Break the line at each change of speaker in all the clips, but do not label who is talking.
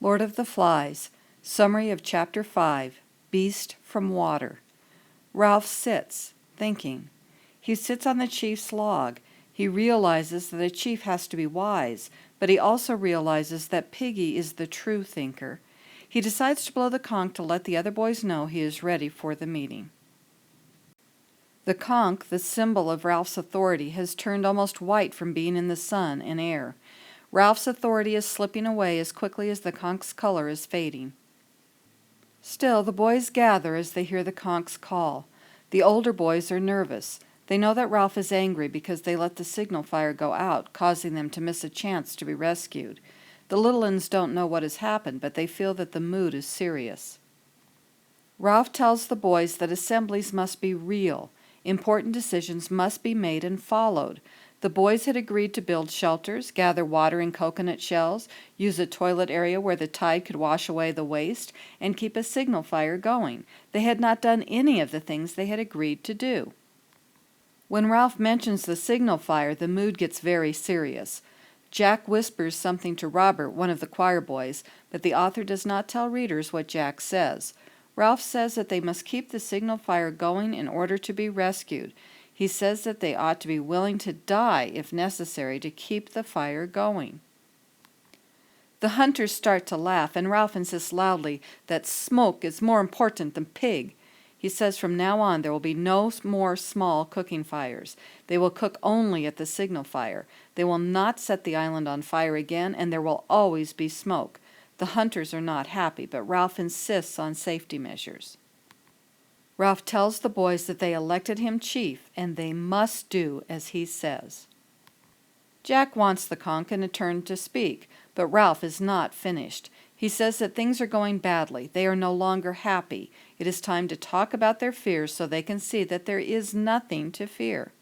Lord of the Flies. Summary of Chapter 5. Beast from Water. Ralph sits, thinking. He sits on the chief's log. He realizes that a chief has to be wise, but he also realizes that Piggy is the true thinker. He decides to blow the conch to let the other boys know he is ready for the meeting. The conch, the symbol of Ralph's authority, has turned almost white from being in the sun and air. Ralph's authority is slipping away as quickly as the conch's color is fading. Still, the boys gather as they hear the conch's call. The older boys are nervous. They know that Ralph is angry because they let the signal fire go out, causing them to miss a chance to be rescued. The little uns don't know what has happened, but they feel that the mood is serious. Ralph tells the boys that assemblies must be real. Important decisions must be made and followed. The boys had agreed to build shelters, gather water in coconut shells, use a toilet area where the tide could wash away the waste, and keep a signal fire going. They had not done any of the things they had agreed to do. When Ralph mentions the signal fire, the mood gets very serious. Jack whispers something to Robert, one of the choir boys, but the author does not tell readers what Jack says. Ralph says that they must keep the signal fire going in order to be rescued. He says that they ought to be willing to die if necessary to keep the fire going. The hunters start to laugh, and Ralph insists loudly that smoke is more important than pig. He says from now on there will be no more small cooking fires. They will cook only at the signal fire. They will not set the island on fire again, and there will always be smoke. The hunters are not happy, but Ralph insists on safety measures. Ralph tells the boys that they elected him chief, and they must do as he says. Jack wants the conch and a turn to speak, but Ralph is not finished. He says that things are going badly. They are no longer happy. It is time to talk about their fears so they can see that there is nothing to fear.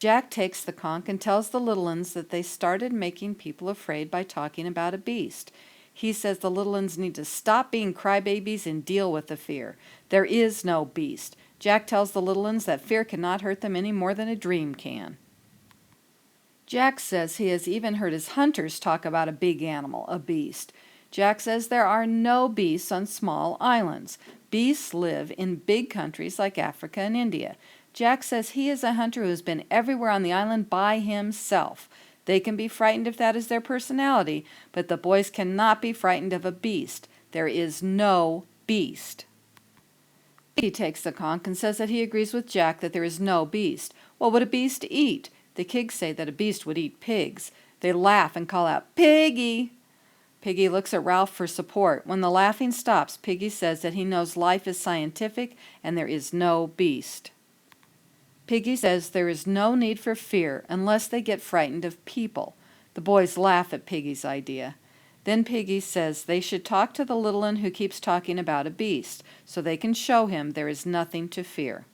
Jack takes the conch and tells the little uns that they started making people afraid by talking about a beast. He says the little uns need to stop being crybabies and deal with the fear. There is no beast. Jack tells the little uns that fear cannot hurt them any more than a dream can. Jack says he has even heard his hunters talk about a big animal, a beast. Jack says there are no beasts on small islands. Beasts live in big countries like Africa and India. Jack says he is a hunter who has been everywhere on the island by himself. They can be frightened if that is their personality, but the boys cannot be frightened of a beast. There is no beast. He takes the conch and says that he agrees with Jack that there is no beast. What would a beast eat? The kids say that a beast would eat pigs. They laugh and call out, "Piggy!" Piggy looks at Ralph for support. When the laughing stops, Piggy says that he knows life is scientific and there is no beast. Piggy says there is no need for fear unless they get frightened of people. The boys laugh at Piggy's idea. Then Piggy says they should talk to the little un who keeps talking about a beast, so they can show him there is nothing to fear.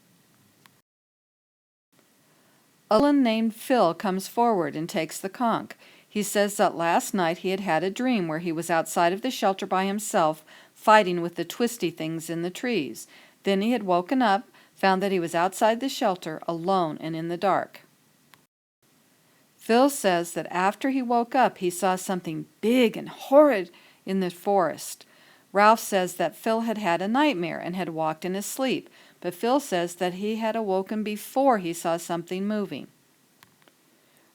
A little un named Phil comes forward and takes the conch. He says that last night he had had a dream where he was outside of the shelter by himself, fighting with the twisty things in the trees. Then he had woken up, found that he was outside the shelter, alone and in the dark. Phil says that after he woke up, he saw something big and horrid in the forest. Ralph says that Phil had had a nightmare and had walked in his sleep, but Phil says that he had awoken before he saw something moving.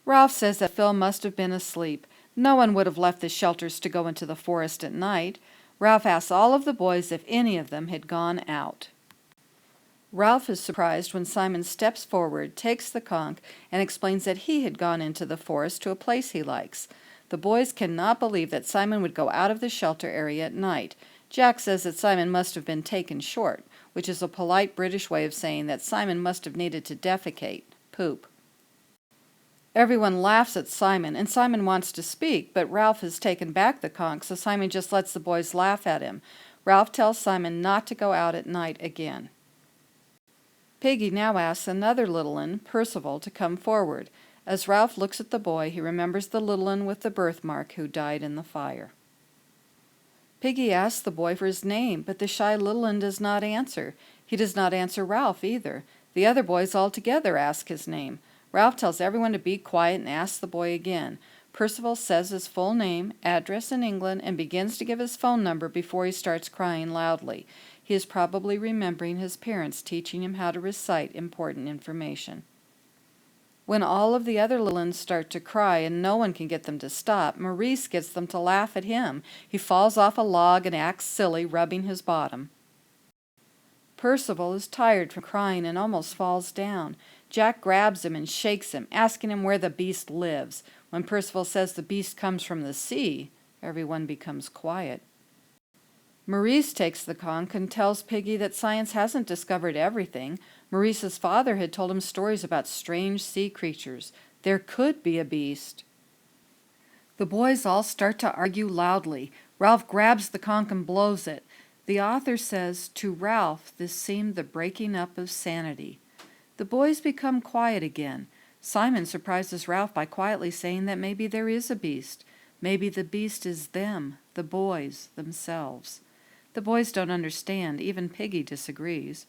Ralph says that Phil must have been asleep. No one would have left the shelters to go into the forest at night. Ralph asks all of the boys if any of them had gone out. Ralph is surprised when Simon steps forward, takes the conch, and explains that he had gone into the forest to a place he likes. The boys cannot believe that Simon would go out of the shelter area at night. Jack says that Simon must have been taken short, which is a polite British way of saying that Simon must have needed to defecate, poop. Everyone laughs at Simon, and Simon wants to speak, but Ralph has taken back the conch, so Simon just lets the boys laugh at him. Ralph tells Simon not to go out at night again. Piggy now asks another little un, Percival, to come forward. As Ralph looks at the boy, he remembers the little un with the birthmark who died in the fire. Piggy asks the boy for his name, but the shy little un does not answer. He does not answer Ralph either. The other boys all together ask his name. Ralph tells everyone to be quiet and asks the boy again. Percival says his full name, address in England, and begins to give his phone number before he starts crying loudly. He is probably remembering his parents teaching him how to recite important information. When all of the other little ones start to cry and no one can get them to stop, Maurice gets them to laugh at him. He falls off a log and acts silly, rubbing his bottom. Percival is tired from crying and almost falls down. Jack grabs him and shakes him, asking him where the beast lives. When Percival says the beast comes from the sea, everyone becomes quiet. Maurice takes the conch and tells Piggy that science hasn't discovered everything. Maurice's father had told him stories about strange sea creatures. There could be a beast. The boys all start to argue loudly. Ralph grabs the conch and blows it. The author says, to Ralph, this seemed the breaking up of sanity. The boys become quiet again. Simon surprises Ralph by quietly saying that maybe there is a beast. Maybe the beast is them, the boys themselves. The boys don't understand. Even Piggy disagrees.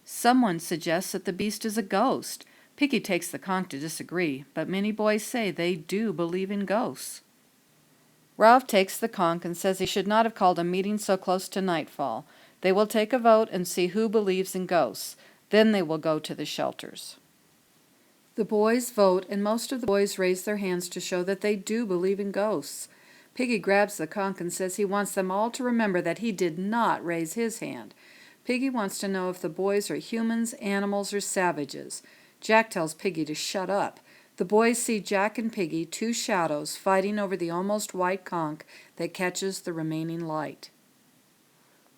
Someone suggests that the beast is a ghost. Piggy takes the conch to disagree, but many boys say they do believe in ghosts. Ralph takes the conch and says he should not have called a meeting so close to nightfall. They will take a vote and see who believes in ghosts. Then they will go to the shelters. The boys vote, and most of the boys raise their hands to show that they do believe in ghosts. Piggy grabs the conch and says he wants them all to remember that he did not raise his hand. Piggy wants to know if the boys are humans, animals, or savages. Jack tells Piggy to shut up. The boys see Jack and Piggy, two shadows, fighting over the almost white conch that catches the remaining light.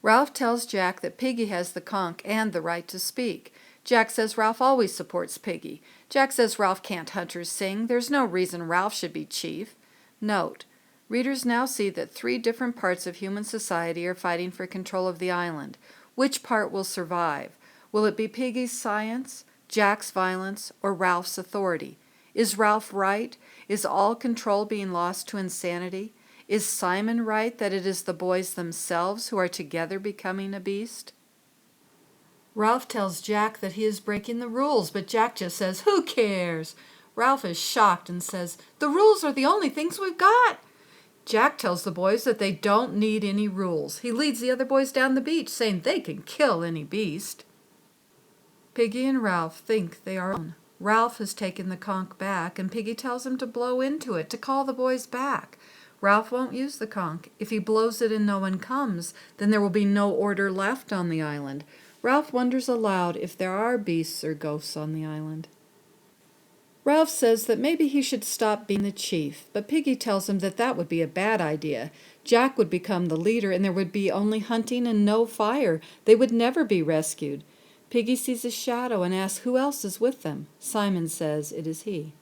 Ralph tells Jack that Piggy has the conch and the right to speak. Jack says Ralph always supports Piggy. Jack says Ralph can't hunt or sing. There's no reason Ralph should be chief. Note: readers now see that 3 different parts of human society are fighting for control of the island. Which part will survive? Will it be Piggy's science, Jack's violence, or Ralph's authority? Is Ralph right? Is all control being lost to insanity? Is Simon right that it is the boys themselves who are together becoming a beast? Ralph tells Jack that he is breaking the rules, but Jack just says, "Who cares?" Ralph is shocked and says, "The rules are the only things we've got." Jack tells the boys that they don't need any rules. He leads the other boys down the beach, saying they can kill any beast. Piggy and Ralph think they are alone. Ralph has taken the conch back, and Piggy tells him to blow into it to call the boys back. Ralph won't use the conch. If he blows it and no one comes, then there will be no order left on the island. Ralph wonders aloud if there are beasts or ghosts on the island. Ralph says that maybe he should stop being the chief, but Piggy tells him that that would be a bad idea. Jack would become the leader, and there would be only hunting and no fire. They would never be rescued. Piggy sees a shadow and asks who else is with them. Simon says it is he.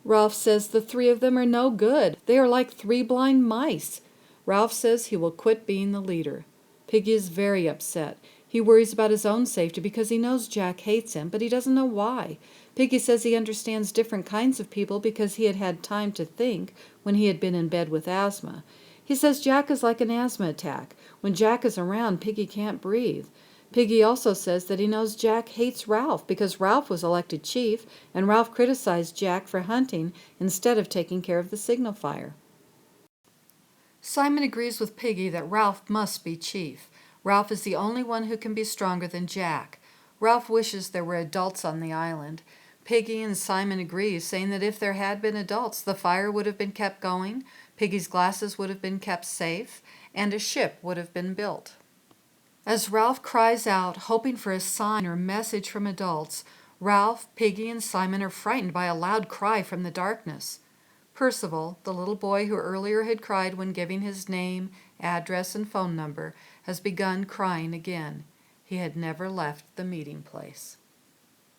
Ralph says the 3 of them are no good. They are like 3 blind mice. Ralph says he will quit being the leader. Piggy is very upset. He worries about his own safety because he knows Jack hates him, but he doesn't know why. Piggy says he understands different kinds of people because he had had time to think when he had been in bed with asthma. He says Jack is like an asthma attack. When Jack is around, Piggy can't breathe. Piggy also says that he knows Jack hates Ralph because Ralph was elected chief, and Ralph criticized Jack for hunting instead of taking care of the signal fire. Simon agrees with Piggy that Ralph must be chief. Ralph is the only one who can be stronger than Jack. Ralph wishes there were adults on the island. Piggy and Simon agree, saying that if there had been adults, the fire would have been kept going, Piggy's glasses would have been kept safe, and a ship would have been built. As Ralph cries out, hoping for a sign or message from adults, Ralph, Piggy, and Simon are frightened by a loud cry from the darkness. Percival, the little boy who earlier had cried when giving his name, address, and phone number, has begun crying again. He had never left the meeting place.